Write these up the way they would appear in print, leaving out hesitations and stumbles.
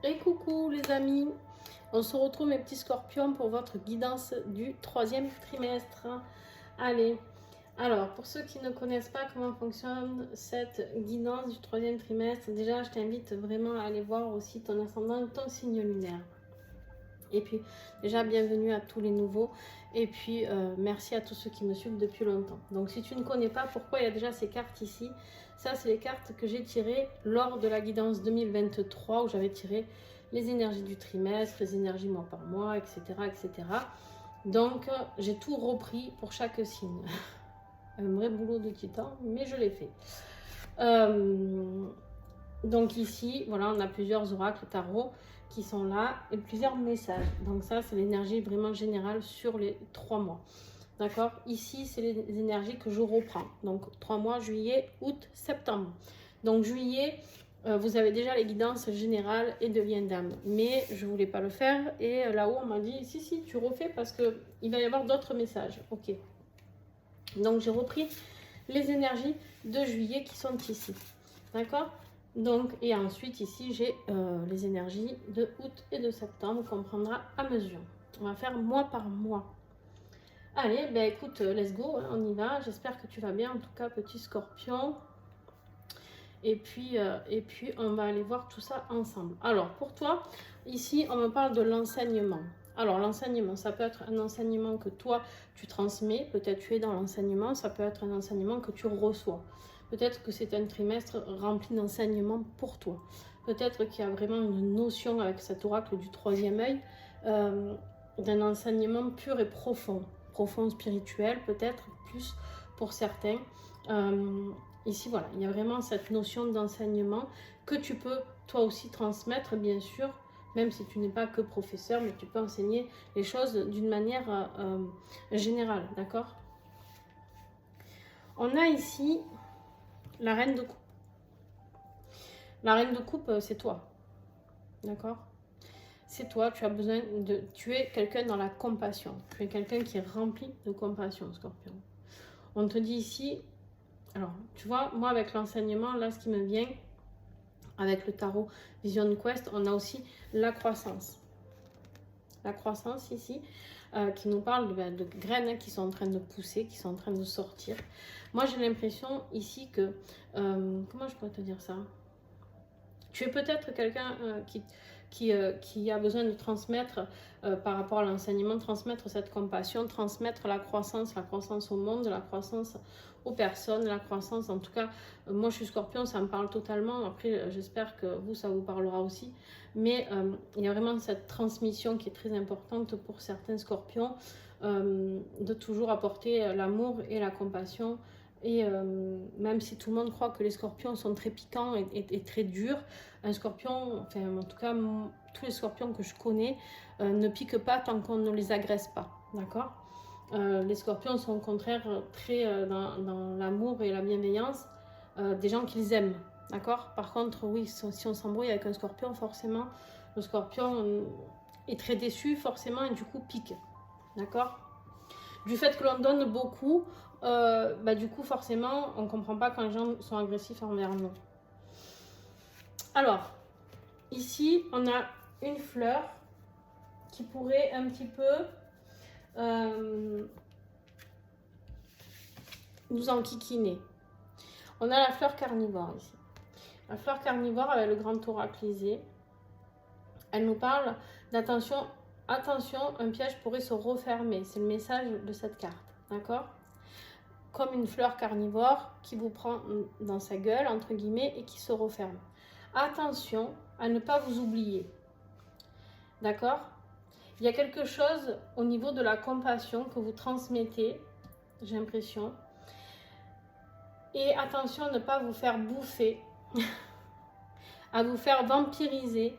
Et coucou les amis, on se retrouve mes petits scorpions pour votre guidance du troisième trimestre. Allez, alors pour ceux qui ne connaissent pas comment fonctionne cette guidance du troisième trimestre, déjà je t'invite vraiment à aller voir aussi ton ascendant, ton signe lunaire. Et puis déjà bienvenue à tous les nouveaux et puis merci à tous ceux qui me suivent depuis longtemps. Donc si tu ne connais pas pourquoi il y a déjà ces cartes ici, ça c'est les cartes que j'ai tirées lors de la guidance 2023 où j'avais tiré les énergies du trimestre, les énergies mois par mois, etc. etc. Donc j'ai tout repris pour chaque signe. Un vrai boulot de titan, mais je l'ai fait. Donc ici, voilà, on a plusieurs oracles tarot qui sont là et plusieurs messages. Donc ça, c'est l'énergie vraiment générale sur les 3 mois. D'accord? Ici, c'est les énergies que je reprends. Donc 3 mois, juillet, août, septembre. Donc juillet, vous avez déjà les guidances générales et de lien d'âme. Mais je ne voulais pas le faire. Et là-haut, on m'a dit, si, tu refais parce qu'il va y avoir d'autres messages. Ok. Donc j'ai repris les énergies de juillet qui sont ici. D'accord? Donc, et ensuite ici j'ai les énergies de août et de septembre qu'on prendra à mesure. On va faire mois par mois. Allez, ben écoute, let's go, hein, on y va. J'espère que tu vas bien, en tout cas petit scorpion. Et puis on va aller voir tout ça ensemble. Alors pour toi, ici on me parle de l'enseignement. Alors l'enseignement, ça peut être un enseignement que toi tu transmets, peut-être tu es dans l'enseignement, ça peut être un enseignement que tu reçois. Peut-être que c'est un trimestre rempli d'enseignements pour toi. Peut-être qu'il y a vraiment une notion avec cet oracle du troisième œil, d'un enseignement pur et profond. Profond spirituel, peut-être plus pour certains. Ici, voilà, il y a vraiment cette notion d'enseignement que tu peux toi aussi transmettre, bien sûr, même si tu n'es pas que professeur, mais tu peux enseigner les choses d'une manière générale, d'accord? On a ici la reine de coupe. La reine de coupe, c'est toi. D'accord? C'est toi, tu as besoin de... Tu es quelqu'un dans la compassion. Tu es quelqu'un qui est rempli de compassion, Scorpion. On te dit ici... Alors, tu vois, moi, avec l'enseignement, là, ce qui me vient, avec le tarot Vision Quest, on a aussi la croissance. La croissance ici, qui nous parle de graines hein, qui sont en train de pousser, qui sont en train de sortir. Moi, j'ai l'impression ici que... comment je pourrais te dire ça? Tu es peut-être quelqu'un qui a besoin de transmettre par rapport à l'enseignement, transmettre cette compassion, transmettre la croissance au monde, la croissance aux personnes, la croissance, en tout cas, moi je suis scorpion, ça me parle totalement, après j'espère que vous, ça vous parlera aussi, mais il y a vraiment cette transmission qui est très importante pour certains scorpions, de toujours apporter l'amour et la compassion. Et même si tout le monde croit que les scorpions sont très piquants et très durs, un scorpion, enfin en tout cas tous les scorpions que je connais ne piquent pas tant qu'on ne les agresse pas, d'accord? Les scorpions sont au contraire très dans l'amour et la bienveillance des gens qu'ils aiment, d'accord? Par contre, oui, si on s'embrouille avec un scorpion, forcément, le scorpion est très déçu, forcément, et du coup pique, d'accord? Du fait que l'on donne beaucoup, du coup, forcément, on ne comprend pas quand les gens sont agressifs envers nous. Alors, ici, on a une fleur qui pourrait un petit peu nous enquiquiner. On a la fleur carnivore ici. La fleur carnivore avec le grand oraclisé, elle nous parle d'attention. Attention, un piège pourrait se refermer. C'est le message de cette carte, d'accord? Comme une fleur carnivore qui vous prend dans sa gueule, entre guillemets, et qui se referme. Attention à ne pas vous oublier. D'accord? Il y a quelque chose au niveau de la compassion que vous transmettez, j'ai l'impression. Et attention à ne pas vous faire bouffer, à vous faire vampiriser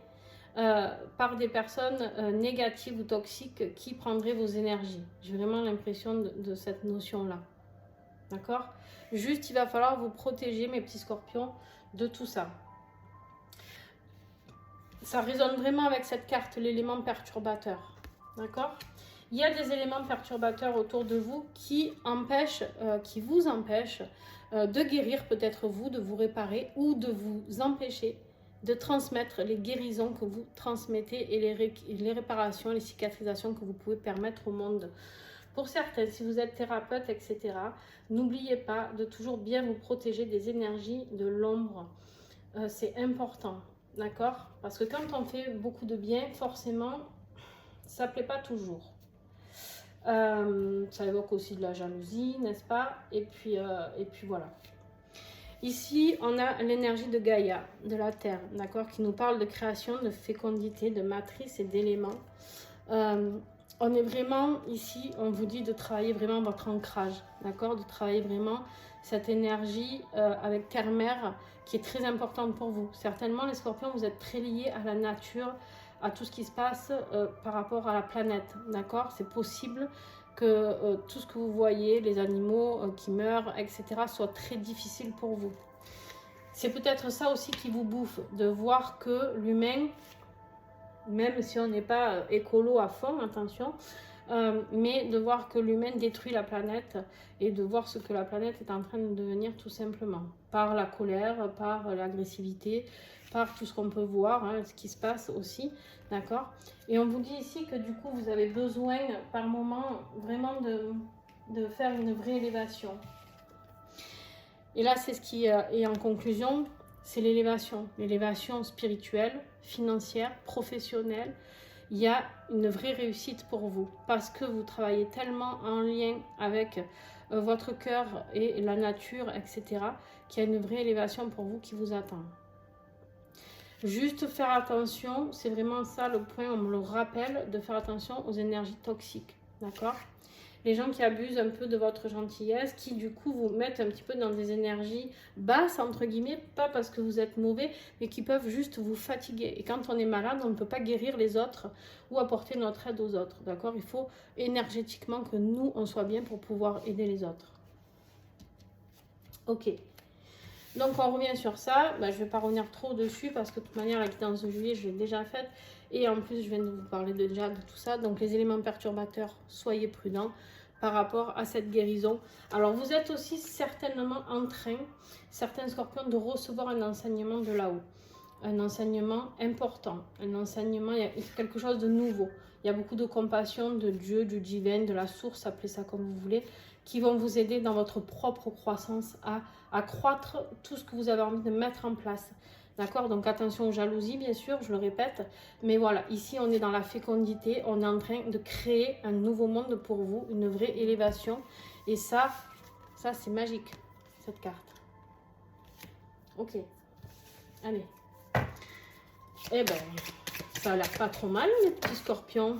par des personnes négatives ou toxiques qui prendraient vos énergies. J'ai vraiment l'impression de cette notion-là. D'accord? Juste, il va falloir vous protéger, mes petits scorpions, de tout ça. Ça résonne vraiment avec cette carte, l'élément perturbateur. D'accord? Il y a des éléments perturbateurs autour de vous qui vous empêchent de guérir peut-être vous, de vous réparer ou de vous empêcher de transmettre les guérisons que vous transmettez et les réparations, les cicatrisations que vous pouvez permettre au monde. Pour certains, si vous êtes thérapeute, etc., n'oubliez pas de toujours bien vous protéger des énergies de l'ombre. C'est important, d'accord? Parce que quand on fait beaucoup de bien, forcément, ça ne plaît pas toujours. Ça évoque aussi de la jalousie, n'est-ce pas? Et puis voilà. Ici, on a l'énergie de Gaïa, de la Terre, d'accord, qui nous parle de création, de fécondité, de matrice et d'éléments. On est vraiment ici, on vous dit de travailler vraiment votre ancrage, d'accord, de travailler vraiment cette énergie avec Terre-Mère qui est très importante pour vous. Certainement, les Scorpions, vous êtes très liés à la nature, à tout ce qui se passe par rapport à la planète, d'accord. C'est possible que tout ce que vous voyez, les animaux qui meurent, etc., soit très difficile pour vous. C'est peut-être ça aussi qui vous bouffe, de voir que l'humain, même si on n'est pas écolo à fond, attention, mais de voir que l'humain détruit la planète et de voir ce que la planète est en train de devenir tout simplement, par la colère, par l'agressivité, par tout ce qu'on peut voir, hein, ce qui se passe aussi, d'accord. Et on vous dit ici que du coup, vous avez besoin par moment vraiment de faire une vraie élévation. Et là, c'est ce qui est en conclusion, c'est l'élévation spirituelle, financière, professionnelle. Il y a une vraie réussite pour vous parce que vous travaillez tellement en lien avec votre cœur et la nature, etc., qu'il y a une vraie élévation pour vous qui vous attend. Juste faire attention, c'est vraiment ça le point, on me le rappelle, de faire attention aux énergies toxiques, d'accord? Les gens qui abusent un peu de votre gentillesse, qui du coup vous mettent un petit peu dans des énergies basses, entre guillemets, pas parce que vous êtes mauvais, mais qui peuvent juste vous fatiguer. Et quand on est malade, on ne peut pas guérir les autres ou apporter notre aide aux autres, d'accord? Il faut énergétiquement que nous, on soit bien pour pouvoir aider les autres. Ok. Donc on revient sur ça, je ne vais pas revenir trop dessus parce que de toute manière la guidance de juillet je l'ai déjà faite et en plus je viens de vous parler déjà de tout ça. Donc les éléments perturbateurs, soyez prudents par rapport à cette guérison. Alors vous êtes aussi certainement en train, certains scorpions, de recevoir un enseignement de là-haut. Un enseignement important, un enseignement, il y a quelque chose de nouveau. Il y a beaucoup de compassion de Dieu, du divin, de la source, appelez ça comme vous voulez, qui vont vous aider dans votre propre croissance à accroître tout ce que vous avez envie de mettre en place. D'accord? Donc attention aux jalousies, bien sûr, je le répète. Mais voilà, ici, on est dans la fécondité. On est en train de créer un nouveau monde pour vous, une vraie élévation. Et ça c'est magique, cette carte. Ok. Allez. Eh ben, ça a l'air pas trop mal, mes petits scorpions.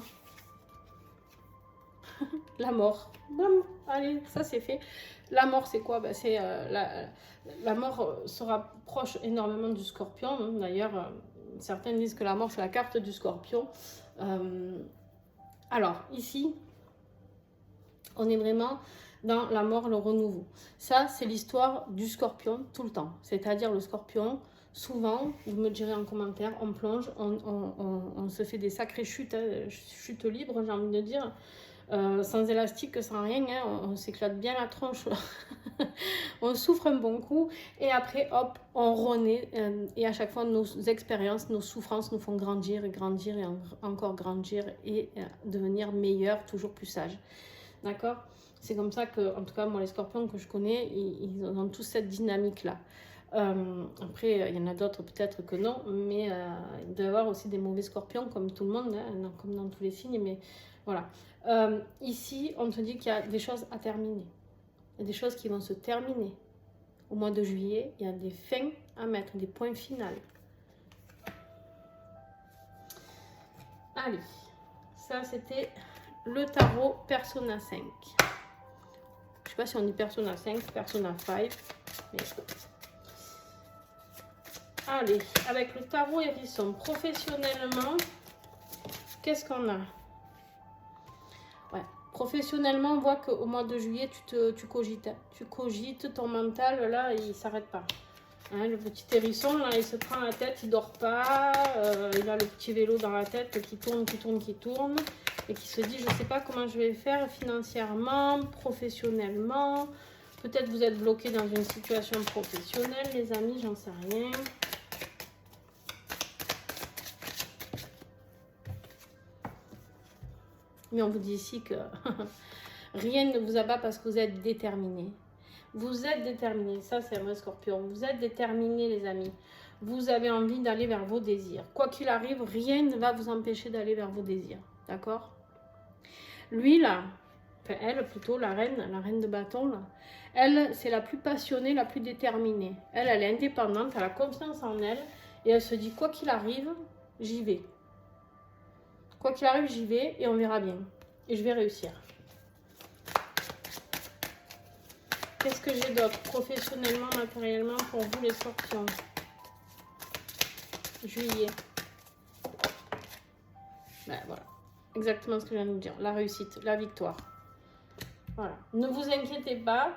La mort. Bam, allez, ça c'est fait. La mort, c'est quoi? C'est la mort se rapproche énormément du scorpion. D'ailleurs, certains disent que la mort, c'est la carte du scorpion. Alors, ici, on est vraiment dans la mort, le renouveau. Ça, c'est l'histoire du scorpion tout le temps. C'est-à-dire le scorpion, souvent, vous me direz en commentaire, on plonge, on se fait des sacrées chutes, hein, chutes libres, j'ai envie de dire. Sans élastique, sans rien, hein, on s'éclate bien la tronche, on souffre un bon coup et après hop, on renaît et à chaque fois nos expériences, nos souffrances nous font grandir et grandir et encore grandir et devenir meilleurs, toujours plus sages, d'accord? C'est comme ça que, en tout cas moi les scorpions que je connais, ils ont tous cette dynamique là. Après il y en a d'autres peut-être que non, mais il doit y avoir aussi des mauvais scorpions comme tout le monde, hein, comme dans tous les signes, mais voilà. Ici, on te dit qu'il y a des choses à terminer. Il y a des choses qui vont se terminer. Au mois de juillet, il y a des fins à mettre, des points finaux. Allez, ça c'était le tarot Persona 5. Je ne sais pas si on dit Persona 5, Persona 5. Mais... Allez, avec le tarot hérisson, professionnellement, qu'est-ce qu'on a? Professionnellement, on voit qu'au mois de juillet, tu cogites. Tu cogites, ton mental, là, il ne s'arrête pas. Hein, le petit hérisson, là, il se prend la tête, il ne dort pas. Il a le petit vélo dans la tête qui tourne, qui tourne, qui tourne. Et qui se dit, je ne sais pas comment je vais faire financièrement, professionnellement. Peut-être vous êtes bloqué dans une situation professionnelle, les amis, j'en sais rien. Mais on vous dit ici que rien ne vous abat parce que vous êtes déterminés. Vous êtes déterminés. Ça, c'est un vrai scorpion. Vous êtes déterminés, les amis. Vous avez envie d'aller vers vos désirs. Quoi qu'il arrive, rien ne va vous empêcher d'aller vers vos désirs. D'accord? Lui, là, enfin, elle, plutôt, la reine de bâton, là, elle, c'est la plus passionnée, la plus déterminée. Elle est indépendante, elle a confiance en elle. Et elle se dit, quoi qu'il arrive, j'y vais. Quoi qu'il arrive, j'y vais et on verra bien. Et je vais réussir. Qu'est-ce que j'ai d'autre professionnellement, matériellement pour vous les scorpions? Juillet. Ben, voilà. Exactement ce que je viens de vous dire. La réussite, la victoire. Voilà. Ne vous inquiétez pas.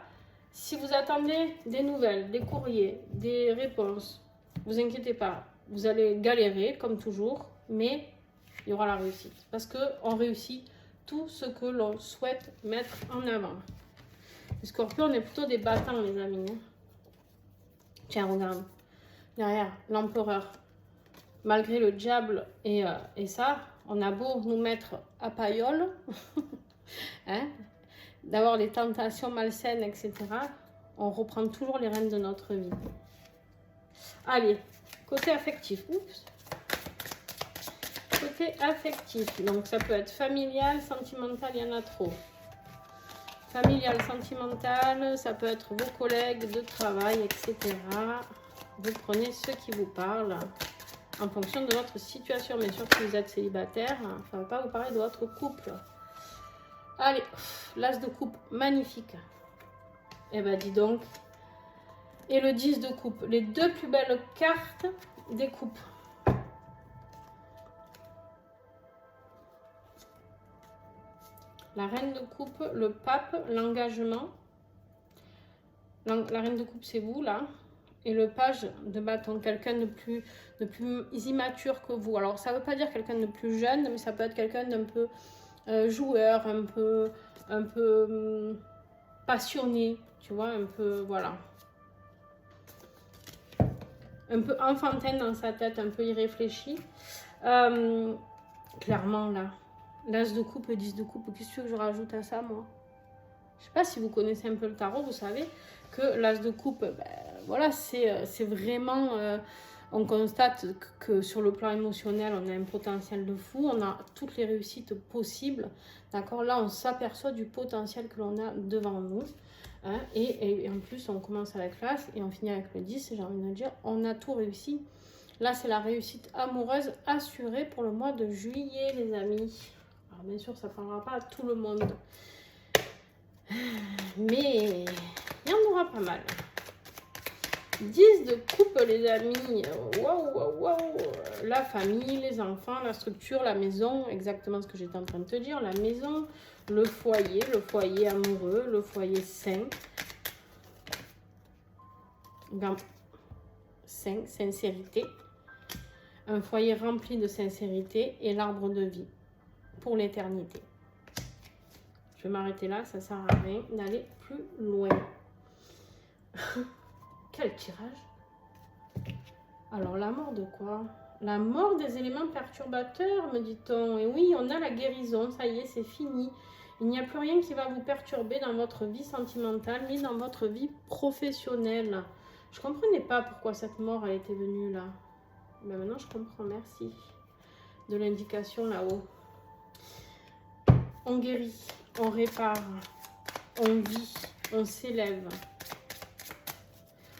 Si vous attendez des nouvelles, des courriers, des réponses, ne vous inquiétez pas. Vous allez galérer comme toujours, mais il y aura la réussite. Parce qu'on réussit tout ce que l'on souhaite mettre en avant. Les scorpions, on est plutôt des battants, les amis. Tiens, regarde. Derrière, l'empereur. Malgré le diable et ça, on a beau nous mettre à paillole, hein, d'avoir des tentations malsaines, etc. On reprend toujours les rênes de notre vie. Allez, côté affectif. Oups. Côté affectif, donc ça peut être familial, sentimental, il y en a trop. Familial, sentimental, ça peut être vos collègues de travail, etc. Vous prenez ce qui vous parle en fonction de votre situation. Bien sûr, si vous êtes célibataire, ça ne va pas vous parler de votre couple. Allez, l'as de coupe, magnifique. Eh ben, dis donc. Et le 10 de coupe, les deux plus belles cartes des coupes. La reine de coupe, le pape, l'engagement. La reine de coupe, c'est vous, là. Et le page de bâton, quelqu'un de plus immature que vous. Alors, ça ne veut pas dire quelqu'un de plus jeune, mais ça peut être quelqu'un d'un peu joueur, un peu passionné, tu vois, un peu, voilà. Un peu enfantin dans sa tête, un peu irréfléchi. Clairement, là. L'as de coupe, le 10 de coupe, qu'est-ce que je rajoute à ça, moi? Je ne sais pas si vous connaissez un peu le tarot, vous savez que l'as de coupe, ben, voilà, c'est vraiment... on constate que sur le plan émotionnel, on a un potentiel de fou, on a toutes les réussites possibles. D'accord? Là, on s'aperçoit du potentiel que l'on a devant nous. Hein, et en plus, on commence avec l'as et on finit avec le 10, j'ai envie de dire, on a tout réussi. Là, c'est la réussite amoureuse assurée pour le mois de juillet, les amis. Alors, bien sûr, ça ne parlera pas à tout le monde. Mais il y en aura pas mal. 10 de coupe, les amis. Waouh, waouh, waouh. La famille, les enfants, la structure, la maison. Exactement ce que j'étais en train de te dire. La maison, le foyer amoureux, le foyer sain. Sincérité. Un foyer rempli de sincérité et l'arbre de vie pour l'éternité. Je vais m'arrêter là, ça sert à rien d'aller plus loin. Quel tirage! Alors, la mort de quoi? La mort des éléments perturbateurs, me dit-on. Et oui, on a la guérison, ça y est, c'est fini. Il n'y a plus rien qui va vous perturber dans votre vie sentimentale, ni dans votre vie professionnelle. Je ne comprenais pas pourquoi cette mort, elle était venue là. Ben maintenant, je comprends, merci de l'indication là-haut. On guérit, on répare, on vit, on s'élève.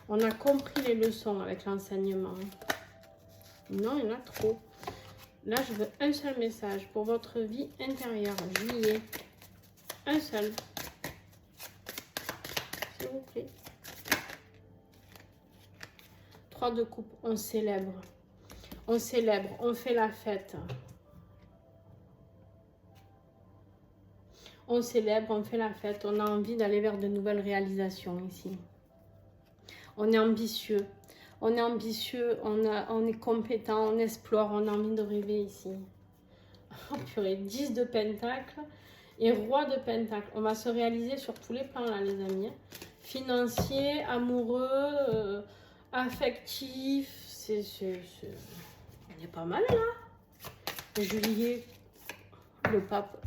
On a compris les leçons avec l'enseignement. Non, il y en a trop. Là, je veux un seul message pour votre vie intérieure. Juillet. Un seul. S'il vous plaît. 3 de coupe. On célèbre. On célèbre. On fait la fête. On célèbre, on fait la fête. On a envie d'aller vers de nouvelles réalisations ici. On est ambitieux. On est ambitieux, on est compétent, on explore, on a envie de rêver ici. Oh purée, 10 de pentacles et roi de pentacles. On va se réaliser sur tous les plans là, les amis. Financier, amoureux, affectif. On est pas mal là. Juillet, le pape.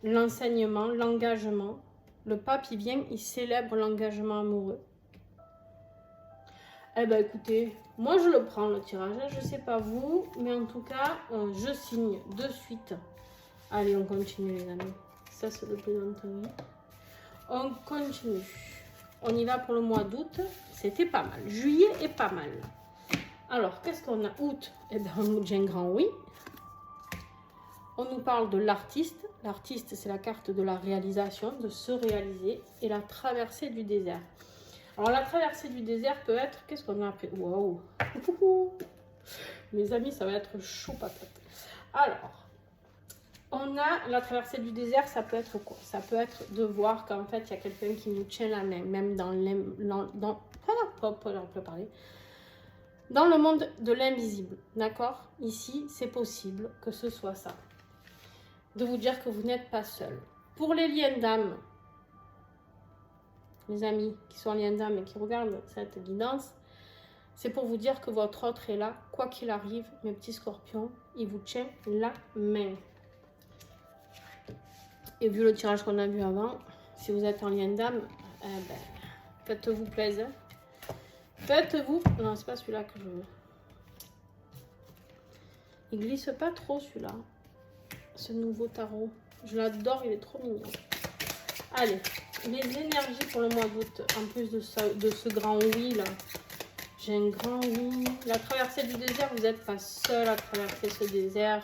l'enseignement, l'engagement. Le pape, il vient, il célèbre l'engagement amoureux. Eh ben écoutez, moi je le prends le tirage, je sais pas vous, mais en tout cas, je signe de suite. Allez, on continue les amis. Ça c'est le plaisanterie. On continue. On y va pour le mois d'août. C'était pas mal. Juillet est pas mal. Alors, qu'est-ce qu'on a? Août, eh ben on nous dit un grand oui. On nous parle de l'artiste. L'artiste, c'est la carte de la réalisation, de se réaliser, et la traversée du désert. Alors, la traversée du désert peut être, qu'est-ce qu'on a appelé? Waouh! Mes amis, ça va être chaud patate. Alors, on a la traversée du désert, ça peut être quoi? Ça peut être de voir qu'en fait, il y a quelqu'un qui nous tient la main, même dans dans le monde de l'invisible, d'accord? Ici, c'est possible que ce soit ça. De vous dire que vous n'êtes pas seul. Pour les liens d'âme, les amis qui sont en lien d'âme et qui regardent cette guidance, c'est pour vous dire que votre autre est là, quoi qu'il arrive, mes petits scorpions, il vous tient la main. Et vu le tirage qu'on a vu avant, si vous êtes en lien d'âme, eh ben, faites-vous plaisir. Faites-vous... Non, c'est pas celui-là que je veux. Il glisse pas trop celui-là. Ce nouveau tarot. Je l'adore, il est trop mignon. Allez, les énergies pour le mois d'août, en plus de ce grand oui là. J'ai un grand oui. La traversée du désert, vous n'êtes pas seul à traverser ce désert.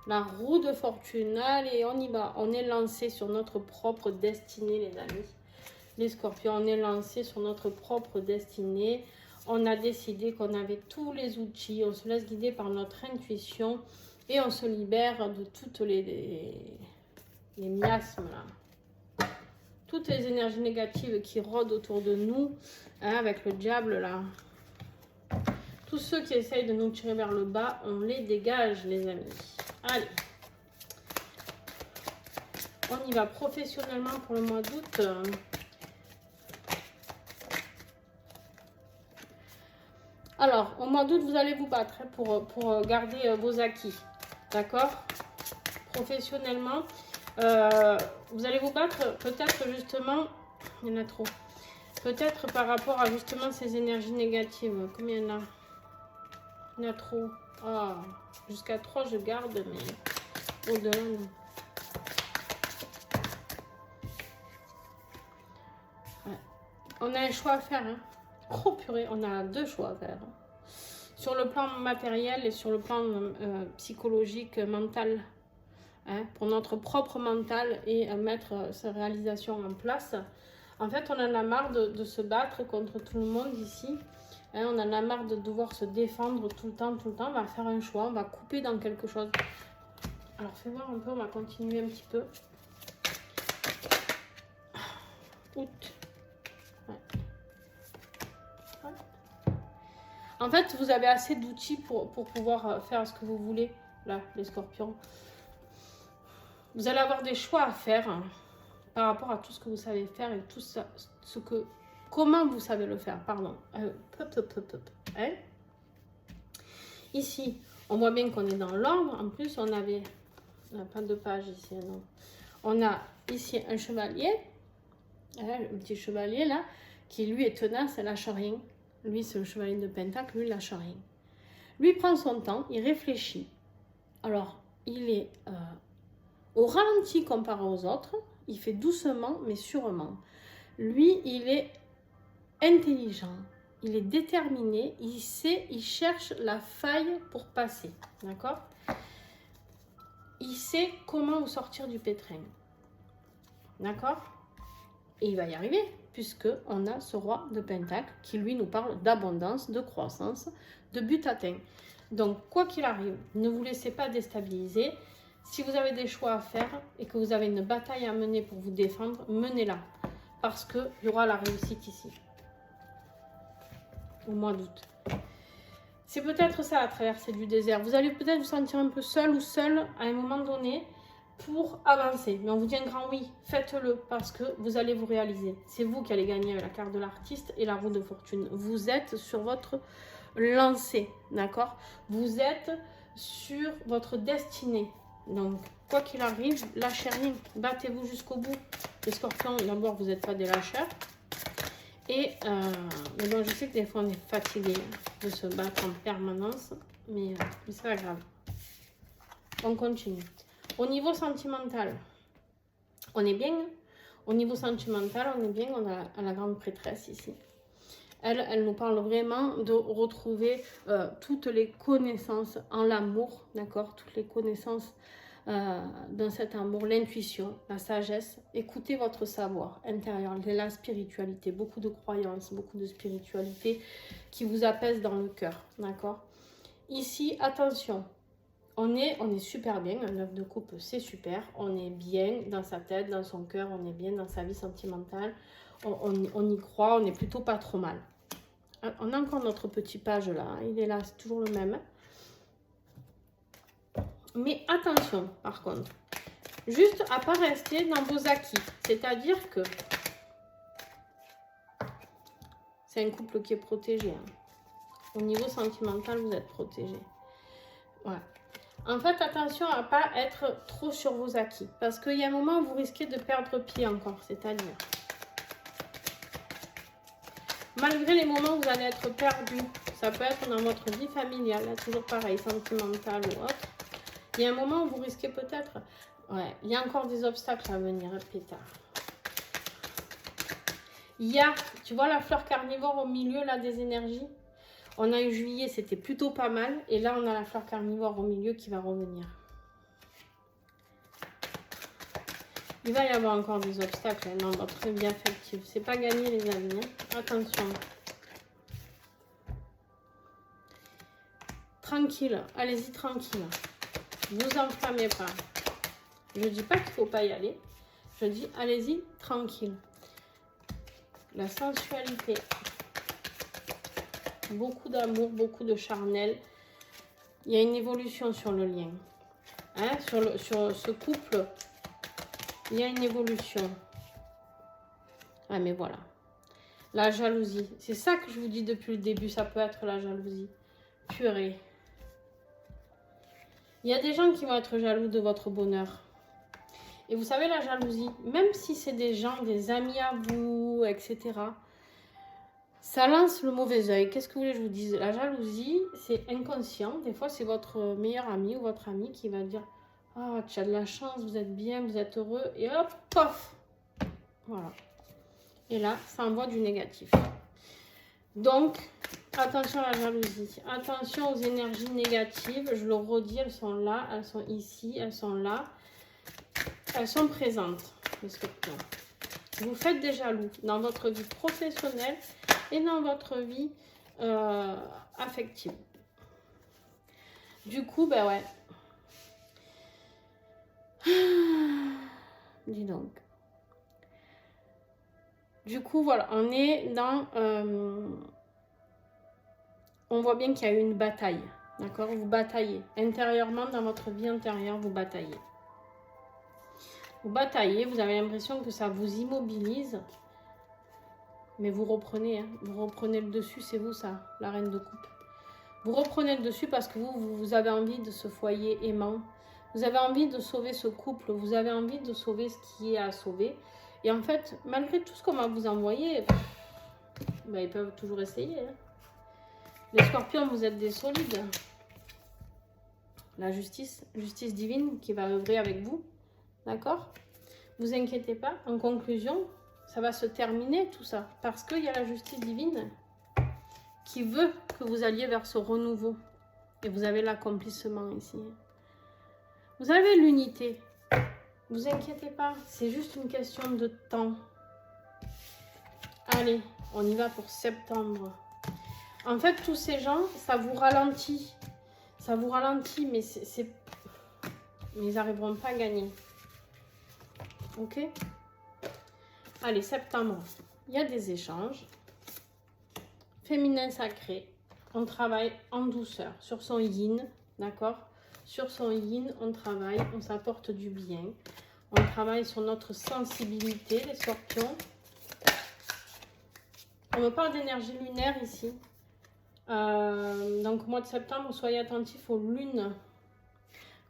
La roue de fortune, allez, on y va. On est lancé sur notre propre destinée, les amis. Les scorpions, on est lancé sur notre propre destinée. On a décidé qu'on avait tous les outils. On se laisse guider par notre intuition. Et on se libère de toutes les miasmes, là. Toutes les énergies négatives qui rôdent autour de nous, hein, avec le diable, là. Tous ceux qui essayent de nous tirer vers le bas, on les dégage, les amis. Allez. On y va professionnellement pour le mois d'août. Alors, au mois d'août, vous allez vous battre pour garder vos acquis. D'accord? Professionnellement, vous allez vous battre peut-être justement, il y en a trop, peut-être par rapport à justement ces énergies négatives. Combien il y en a? Il y en a trop. Oh, jusqu'à 3 je garde, mais au-delà non. Ouais. On a un choix à faire. Hein. Oh purée, on a 2 choix à faire. Hein. Sur le plan matériel et sur le plan psychologique, mental, hein, pour notre propre mental et mettre ces réalisations en place. En fait, on en a marre de se battre contre tout le monde ici. Hein, on en a marre de devoir se défendre tout le temps. On va faire un choix, on va couper dans quelque chose. Alors, fais voir un peu, on va continuer un petit peu. Août. Ouais. En fait, vous avez assez d'outils pour pouvoir faire ce que vous voulez, là, les scorpions. Vous allez avoir des choix à faire hein, par rapport à tout ce que vous savez faire et tout ça, comment vous savez le faire, pardon. Hein? Ici, on voit bien qu'on est dans l'ordre. En plus, on n'a pas de page ici, non. On a ici un chevalier, hein, le petit chevalier là, qui lui est tenace, elle lâche rien. Lui, c'est le chevalier de Pentacle, lui, il lâche rien. Lui prend son temps, il réfléchit. Alors, il est au ralenti comparé aux autres. Il fait doucement, mais sûrement. Lui, il est intelligent. Il est déterminé. Il sait, il cherche la faille pour passer. D'accord? Il sait comment vous sortir du pétrin. D'accord? Et il va y arriver. Puisqu'on a ce roi de Pentacle qui, lui, nous parle d'abondance, de croissance, de but atteint. Donc, quoi qu'il arrive, ne vous laissez pas déstabiliser. Si vous avez des choix à faire et que vous avez une bataille à mener pour vous défendre, menez-la. Parce qu'il y aura la réussite ici. Au mois d'août. C'est peut-être ça, la traversée du désert. Vous allez peut-être vous sentir un peu seul ou seule à un moment donné pour avancer. Mais on vous dit un grand oui, faites-le parce que vous allez vous réaliser. C'est vous qui allez gagner avec la carte de l'artiste et la roue de fortune. Vous êtes sur votre lancée, d'accord? Vous êtes sur votre destinée. Donc, quoi qu'il arrive, lâchez rien. Battez-vous jusqu'au bout. Les scorpions, d'abord, vous n'êtes pas des lâcheurs. Et, mais bon, je sais que des fois, on est fatigué de se battre en permanence. Mais c'est pas grave. On continue. Au niveau sentimental, on est bien. Au niveau sentimental, on est bien. On a la grande prêtresse ici. Elle nous parle vraiment de retrouver toutes les connaissances en l'amour, d'accord? Toutes les connaissances dans cet amour, l'intuition, la sagesse. Écoutez votre savoir intérieur, la spiritualité, beaucoup de croyances, beaucoup de spiritualité qui vous apaise dans le cœur, d'accord? Ici, attention, on est super bien, un 9 de coupe, c'est super. On est bien dans sa tête, dans son cœur, on est bien dans sa vie sentimentale. On y croit, on est plutôt pas trop mal. On a encore notre petit page là, il est là, c'est toujours le même. Mais attention, par contre, juste à ne pas rester dans vos acquis. C'est-à-dire que c'est un couple qui est protégé. Hein. Au niveau sentimental, vous êtes protégé. Ouais. En fait, attention à ne pas être trop sur vos acquis. Parce qu'il y a un moment où vous risquez de perdre pied encore. C'est-à-dire, malgré les moments où vous allez être perdu, ça peut être dans votre vie familiale, là, toujours pareil, sentimentale ou autre. Il y a un moment où vous risquez peut-être... Ouais, il y a encore des obstacles à venir, pétard. Il y a, tu vois la fleur carnivore au milieu là des énergies. On a eu juillet, c'était plutôt pas mal. Et là, on a la fleur carnivore au milieu qui va revenir. Il va y avoir encore des obstacles hein, dans votre vie affective. C'est pas gagné les amis. Hein. Attention. Tranquille, allez-y tranquille. Vous enflammez pas. Je dis pas qu'il faut pas y aller. Je dis allez-y tranquille. La sensualité. Beaucoup d'amour, beaucoup de charnel. Il y a une évolution sur le lien. Hein, sur ce couple, il y a une évolution. Ah mais voilà. La jalousie. C'est ça que je vous dis depuis le début. Ça peut être la jalousie. Purée. Il y a des gens qui vont être jaloux de votre bonheur. Et vous savez, la jalousie, même si c'est des gens, des amis à vous, etc., ça lance le mauvais œil. Qu'est-ce que vous voulez que je vous dise? La jalousie, c'est inconscient. Des fois, c'est votre meilleur ami ou votre ami qui va dire « Ah, tu as de la chance, vous êtes bien, vous êtes heureux. » Et hop, pof. Voilà. Et là, ça envoie du négatif. Donc, attention à la jalousie. Attention aux énergies négatives. Je le redis, elles sont là, elles sont ici, elles sont là. Elles sont présentes, les scorpions. Vous faites des jaloux dans votre vie professionnelle et dans votre vie affective. Du coup, ben ouais. Dis donc. Du coup, voilà, on est dans... on voit bien qu'il y a eu une bataille. D'accord? Vous bataillez. Intérieurement, dans votre vie intérieure, vous bataillez. Vous bataillez, vous avez l'impression que ça vous immobilise. Mais vous reprenez, hein, vous reprenez le dessus, c'est vous ça, la reine de coupe. Vous reprenez le dessus parce que vous avez envie de ce foyer aimant. Vous avez envie de sauver ce couple, vous avez envie de sauver ce qui est à sauver. Et en fait, malgré tout ce qu'on va vous envoyer, ben, ils peuvent toujours essayer. Hein. Les scorpions, vous êtes des solides. La justice divine qui va œuvrer avec vous. D'accord? Vous inquiétez pas. En conclusion, ça va se terminer tout ça. Parce qu'il y a la justice divine qui veut que vous alliez vers ce renouveau. Et vous avez l'accomplissement ici. Vous avez l'unité. Vous inquiétez pas. C'est juste une question de temps. Allez, on y va pour septembre. En fait, tous ces gens, ça vous ralentit. Ça vous ralentit, mais mais ils n'arriveront pas à gagner. Ok? Allez, septembre. Il y a des échanges. Féminin sacré. On travaille en douceur sur son yin. D'accord? Sur son yin, on travaille, on s'apporte du bien. On travaille sur notre sensibilité, les scorpions. On me parle d'énergie lunaire ici. Donc, au mois de septembre, soyez attentifs aux lunes.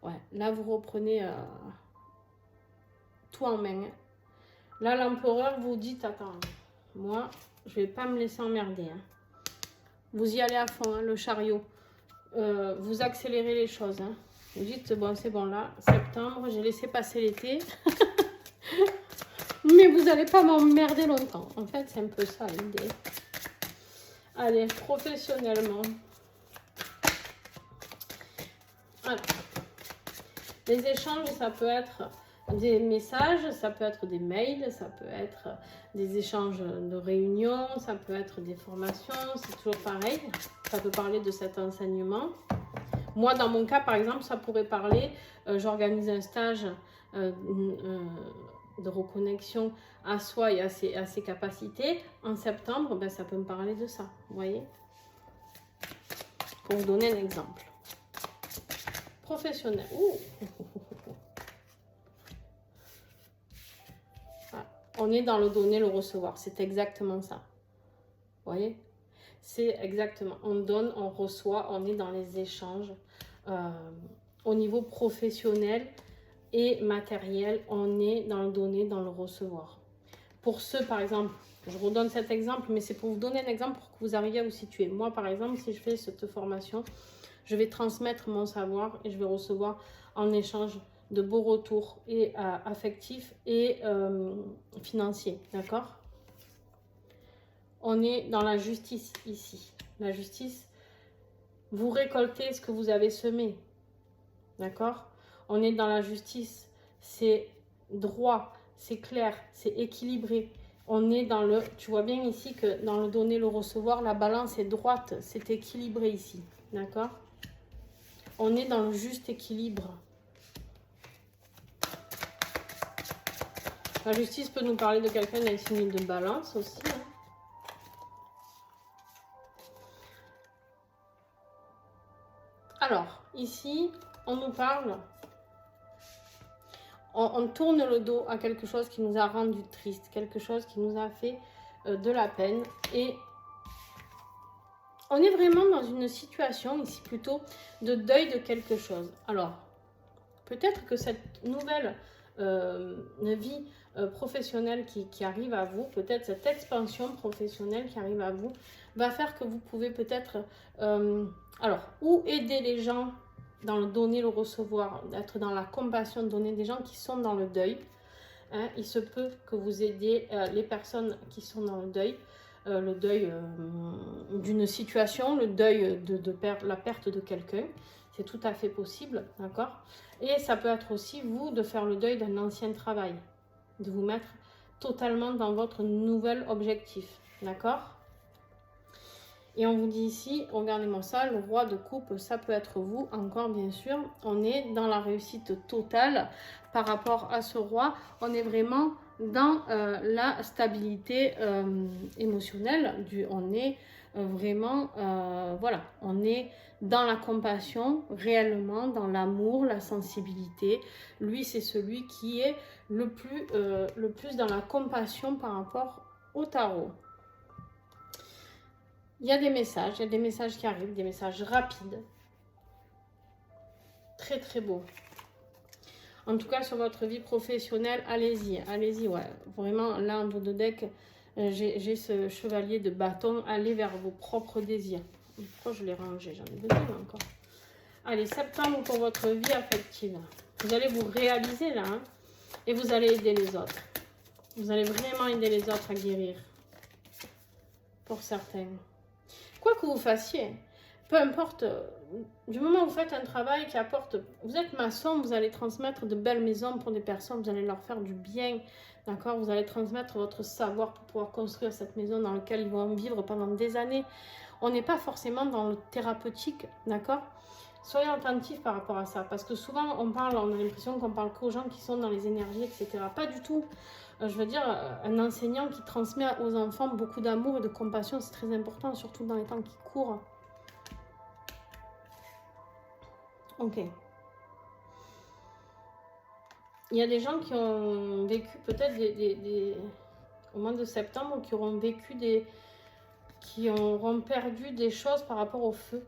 Ouais, là, vous reprenez tout en main. Là, l'empereur vous dit, attends, moi, je vais pas me laisser emmerder. Hein. Vous y allez à fond, hein, le chariot. Vous accélérez les choses. Hein. Vous dites, bon, c'est bon, là, septembre, j'ai laissé passer l'été. Mais vous n'allez pas m'emmerder longtemps. En fait, c'est un peu ça l'idée. Allez, professionnellement. Alors, les échanges, ça peut être des messages, ça peut être des mails, ça peut être des échanges de réunions, ça peut être des formations, c'est toujours pareil. Ça peut parler de cet enseignement. Moi, dans mon cas, par exemple, ça pourrait parler, j'organise un stage de reconnexion à soi et à ses capacités. En septembre, ben, ça peut me parler de ça, vous voyez? Pour vous donner un exemple. Professionnel. Ouh. Ah, on est dans le donner, le recevoir. C'est exactement ça. Vous voyez? C'est exactement. On donne, on reçoit, on est dans les échanges. Au niveau professionnel et matériel, on est dans le donner, dans le recevoir. Pour ceux, par exemple, je redonne cet exemple, mais c'est pour vous donner un exemple pour que vous arriviez à vous situer. Moi, par exemple, si je fais cette formation, je vais transmettre mon savoir et je vais recevoir en échange de beaux retours et affectifs et financiers. D'accord? On est dans la justice ici. La justice, vous récoltez ce que vous avez semé. D'accord? On est dans la justice. C'est droit, c'est clair, c'est équilibré. On est dans le... Tu vois bien ici que dans le donner, le recevoir, la balance est droite. C'est équilibré ici. D'accord? On est dans le juste équilibre. La justice peut nous parler de quelqu'un d'un signe de balance aussi. Hein. Alors, ici, on nous parle, on tourne le dos à quelque chose qui nous a rendu triste, quelque chose qui nous a fait de la peine. Et on est vraiment dans une situation ici plutôt de deuil de quelque chose. Alors, peut-être que cette nouvelle vie professionnelle qui arrive à vous, peut-être cette expansion professionnelle qui arrive à vous, va faire que vous pouvez peut-être, alors, ou aider les gens dans le donner, le recevoir, être dans la compassion, donner des gens qui sont dans le deuil. Hein, il se peut que vous aidiez les personnes qui sont dans le deuil d'une situation, le deuil de la perte de quelqu'un. C'est tout à fait possible, d'accord? Et ça peut être aussi, vous, de faire le deuil d'un ancien travail, de vous mettre totalement dans votre nouvel objectif, d'accord? Et on vous dit ici, regardez-moi ça, le roi de coupe, ça peut être vous, encore bien sûr. On est dans la réussite totale par rapport à ce roi. On est vraiment dans la stabilité émotionnelle. On est vraiment, voilà, on est dans la compassion, réellement, dans l'amour, la sensibilité. Lui, c'est celui qui est le plus dans la compassion par rapport au tarot. Il y a des messages qui arrivent, des messages rapides. Très, très beau. En tout cas, sur votre vie professionnelle, allez-y, allez-y, ouais. Vraiment, là, en dos de deck, j'ai ce chevalier de bâton. Allez vers vos propres désirs. Pourquoi je l'ai rangé? J'en ai besoin encore. Allez, septembre pour votre vie affective. Vous allez vous réaliser là, hein, et vous allez aider les autres. Vous allez vraiment aider les autres à guérir. Pour certains. Quoi que vous fassiez, peu importe, du moment où vous faites un travail qui apporte, vous êtes maçon, vous allez transmettre de belles maisons pour des personnes, vous allez leur faire du bien, d'accord? Vous allez transmettre votre savoir pour pouvoir construire cette maison dans laquelle ils vont vivre pendant des années. On n'est pas forcément dans le thérapeutique, d'accord? Soyez attentifs par rapport à ça, parce que souvent on a l'impression qu'on parle qu'aux gens qui sont dans les énergies, etc. Pas du tout. Je veux dire, un enseignant qui transmet aux enfants beaucoup d'amour et de compassion, c'est très important, surtout dans les temps qui courent. Ok. Il y a des gens qui ont vécu peut-être au mois de septembre, qui auront vécu qui auront perdu des choses par rapport au feu.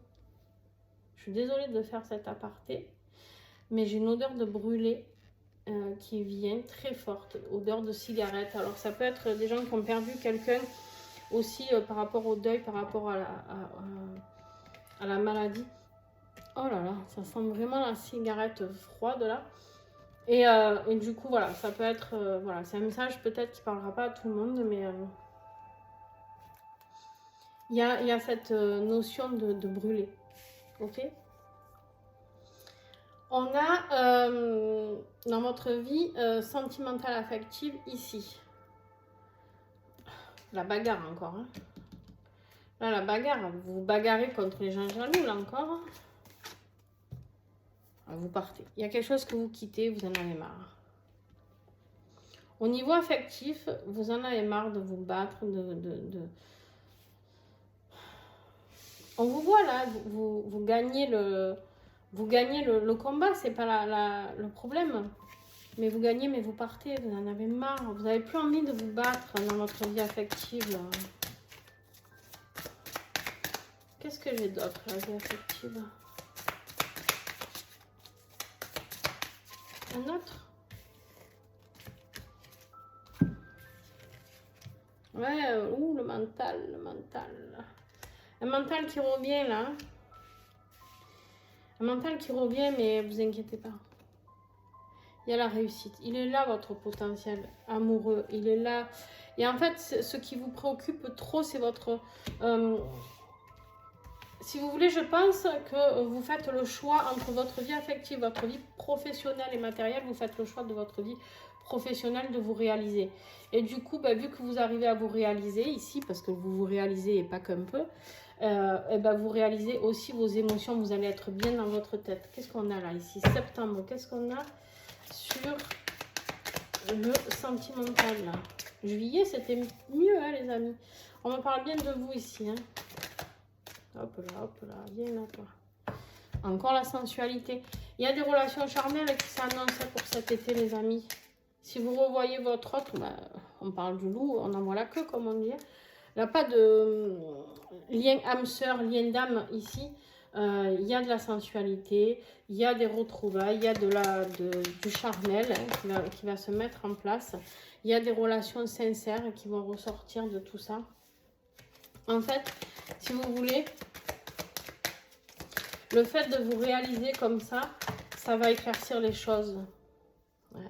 Je suis désolée de faire cet aparté, mais j'ai une odeur de brûlé qui vient très forte, odeur de cigarette. Alors ça peut être des gens qui ont perdu quelqu'un aussi par rapport au deuil, par rapport à la maladie. Oh là là, ça sent vraiment la cigarette froide là. Et du coup, voilà, ça peut être... voilà, c'est un message peut-être qui ne parlera pas à tout le monde, mais il y a cette notion de brûler. Ok? On a dans votre vie sentimentale affective ici. La bagarre encore. Hein. Là, la bagarre, vous vous bagarrez contre les gens jaloux, là encore. Vous partez. Il y a quelque chose que vous quittez, vous en avez marre. Au niveau affectif, vous en avez marre de vous battre, On vous voit là, vous gagnez le combat, c'est pas le problème. Mais vous gagnez, mais vous partez, vous en avez marre. Vous n'avez plus envie de vous battre dans votre vie affective. Là. Qu'est-ce que j'ai d'autre, la vie affective? Un autre? Ouais, ouh, le mental. Un mental qui revient, là. Un mental qui revient, mais vous inquiétez pas. Il y a la réussite. Il est là, votre potentiel amoureux. Il est là. Et en fait, ce qui vous préoccupe trop, c'est votre... si vous voulez, je pense que vous faites le choix entre votre vie affective, votre vie professionnelle et matérielle. Vous faites le choix de votre vie professionnelle de vous réaliser. Et du coup, bah, vu que vous arrivez à vous réaliser ici, parce que vous vous réalisez et pas qu'un peu, et bah, vous réalisez aussi vos émotions. Vous allez être bien dans votre tête. Qu'est-ce qu'on a là ici? Septembre. Qu'est-ce qu'on a sur le sentimental là? Juillet, c'était mieux, hein, les amis. On me parle bien de vous ici. Hein. Hop là, viens là, toi. Encore la sensualité. Il y a des relations charnelles qui s'annoncent pour cet été, les amis. Si vous revoyez votre autre, bah, on parle du loup, on envoie la queue, comme on dit. Il n'y a pas de lien âme-sœur, lien d'âme ici. Il y a de la sensualité, il y a des retrouvailles, il y a du charnel hein, qui va se mettre en place. Il y a des relations sincères qui vont ressortir de tout ça. En fait, si vous voulez, le fait de vous réaliser comme ça, ça va éclaircir les choses. Ouais.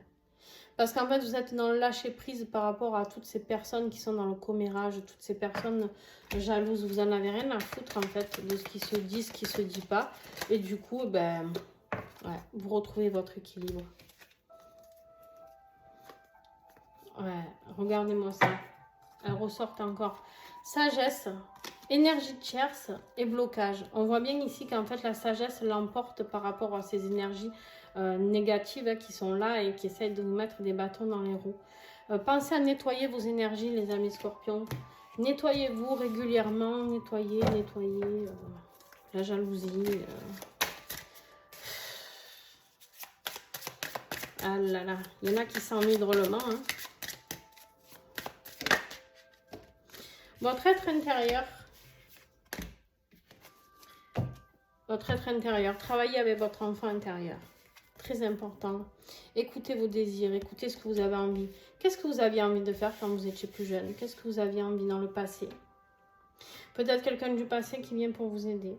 Parce qu'en fait, vous êtes dans le lâcher-prise par rapport à toutes ces personnes qui sont dans le commérage, toutes ces personnes jalouses. Vous en avez rien à foutre, en fait, de ce qui se dit, ce qui se dit pas. Et du coup, ben, ouais, vous retrouvez votre équilibre. Ouais, regardez-moi ça. Elle ressort encore. Sagesse, énergie de tierce et blocage. On voit bien ici qu'en fait, la sagesse l'emporte par rapport à ces énergies négatives hein, qui sont là et qui essayent de vous mettre des bâtons dans les roues. Pensez à nettoyer vos énergies, les amis scorpions. Nettoyez-vous régulièrement, nettoyez la jalousie. Ah là là, il y en a qui s'ennuient drôlement. Hein. Votre être intérieur. Votre être intérieur. Travaillez avec votre enfant intérieur. Très important. Écoutez vos désirs, écoutez ce que vous avez envie. Qu'est-ce que vous aviez envie de faire quand vous étiez plus jeune? Qu'est-ce que vous aviez envie dans le passé? Peut-être quelqu'un du passé qui vient pour vous aider.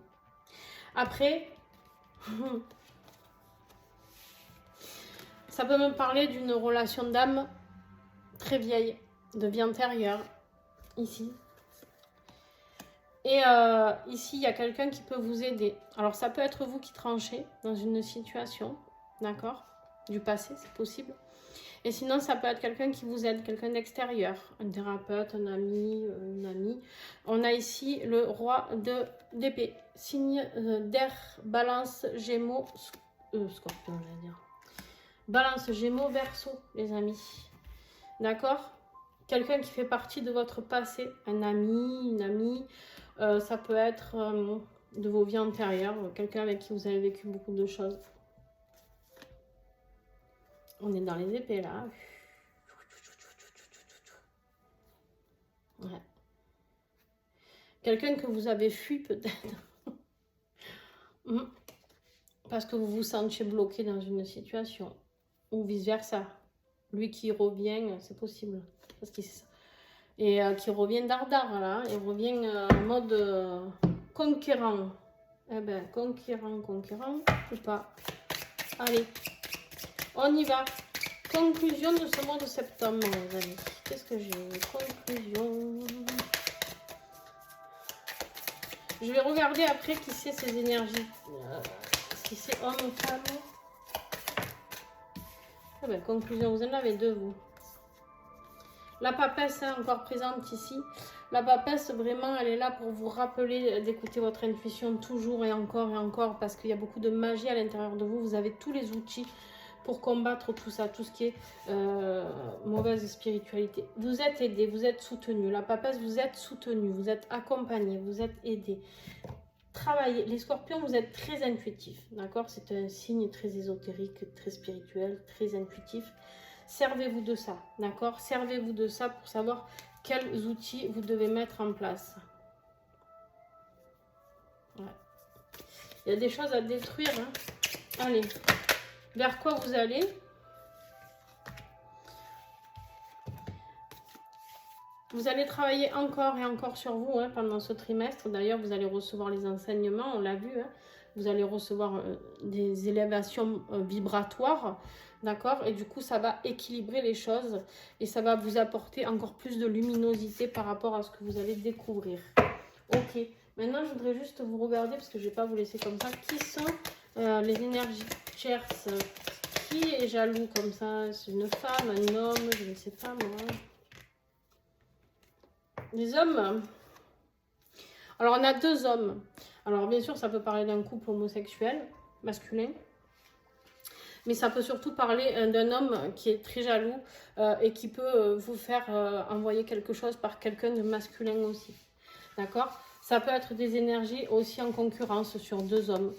Après, ça peut me parler d'une relation d'âme très vieille, de vie antérieure, ici. Et ici, il y a quelqu'un qui peut vous aider. Alors, ça peut être vous qui tranchez dans une situation, d'accord? Du passé, c'est possible. Et sinon, ça peut être quelqu'un qui vous aide, quelqu'un d'extérieur, un thérapeute, un ami, une amie. On a ici le roi d'épée, signe d'air, balance, gémeaux, scorpion, j'allais dire. Balance, gémeaux, verseau, les amis. D'accord? Quelqu'un qui fait partie de votre passé, un ami, une amie. Ça peut être de vos vies antérieures, quelqu'un avec qui vous avez vécu beaucoup de choses. On est dans les épées là. Ouais. Quelqu'un que vous avez fui peut-être. parce que vous vous sentiez bloqué dans une situation. Ou vice-versa. Lui qui revient, c'est possible. Parce qu'il sait ça. Et qui revient dardard, là. Il revient en mode conquérant. Eh ben, conquérant ou pas. Allez, on y va. Conclusion de ce mois de septembre, mes amis. Qu'est-ce que j'ai? Conclusion. Je vais regarder après qui c'est ces énergies. Si c'est homme ou femme. Eh ben, conclusion, vous en avez deux, vous. La papesse, hein, encore présente ici. La papesse, vraiment, elle est là pour vous rappeler d'écouter votre intuition toujours et encore, parce qu'il y a beaucoup de magie à l'intérieur de vous. Vous avez tous les outils pour combattre tout ça, tout ce qui est mauvaise spiritualité. Vous êtes aidé, vous êtes soutenu. La papesse, vous êtes soutenu, vous êtes accompagné, vous êtes aidé. Travaillez. Les scorpions, vous êtes très intuitifs, d'accord? C'est un signe très ésotérique, très spirituel, très intuitif. Servez-vous de ça, d'accord? Servez-vous de ça pour savoir quels outils vous devez mettre en place. Ouais. Il y a des choses à détruire, hein. Allez, vers quoi vous allez? Vous allez travailler encore et encore sur vous, hein, pendant ce trimestre. D'ailleurs, vous allez recevoir les enseignements, on l'a vu. Hein. Vous allez recevoir des élévations vibratoires, d'accord? Et du coup, ça va équilibrer les choses et ça va vous apporter encore plus de luminosité par rapport à ce que vous allez découvrir. Ok, maintenant, je voudrais juste vous regarder, parce que je ne vais pas vous laisser comme ça. Qui sont les énergies tierces? Qui est jaloux comme ça? C'est une femme, un homme, je ne sais pas moi. Les hommes. Alors, on a deux hommes. Alors, bien sûr, ça peut parler d'un couple homosexuel, masculin. Mais ça peut surtout parler d'un homme qui est très jaloux et qui peut vous faire envoyer quelque chose par quelqu'un de masculin aussi. D'accord? Ça peut être des énergies aussi en concurrence sur deux hommes.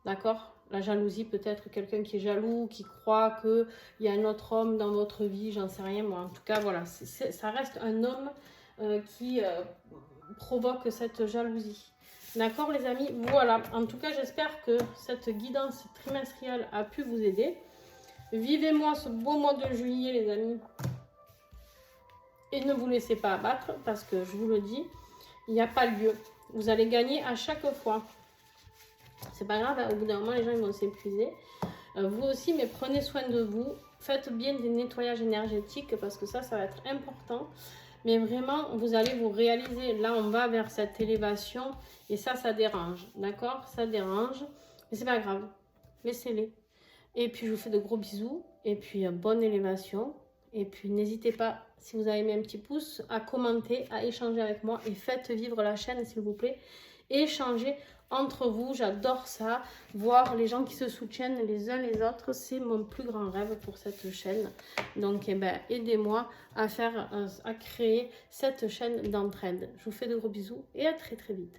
D'accord? La jalousie, peut-être quelqu'un qui est jaloux, qui croit qu'il y a un autre homme dans votre vie, j'en sais rien. Moi, en tout cas, voilà, ça reste un homme qui provoque cette jalousie. D'accord, les amis? Voilà. En tout cas, j'espère que cette guidance trimestrielle a pu vous aider. Vivez-moi ce beau mois de juillet, les amis. Et ne vous laissez pas abattre, parce que je vous le dis, il n'y a pas lieu. Vous allez gagner à chaque fois. C'est pas grave, au bout d'un moment, les gens ils vont s'épuiser. Vous aussi, mais prenez soin de vous. Faites bien des nettoyages énergétiques, parce que ça va être important. Mais vraiment, vous allez vous réaliser. Là, on va vers cette élévation. Et ça dérange. D'accord? Ça dérange. Mais c'est pas grave. Laissez-les. Et puis, je vous fais de gros bisous. Et puis, bonne élévation. Et puis, n'hésitez pas, si vous avez aimé un petit pouce, à commenter, à échanger avec moi. Et faites vivre la chaîne, s'il vous plaît. Échangez entre vous. J'adore ça. Voir les gens qui se soutiennent les uns les autres. C'est mon plus grand rêve pour cette chaîne. Donc, eh ben, aidez-moi à créer cette chaîne d'entraide. Je vous fais de gros bisous et à très très vite.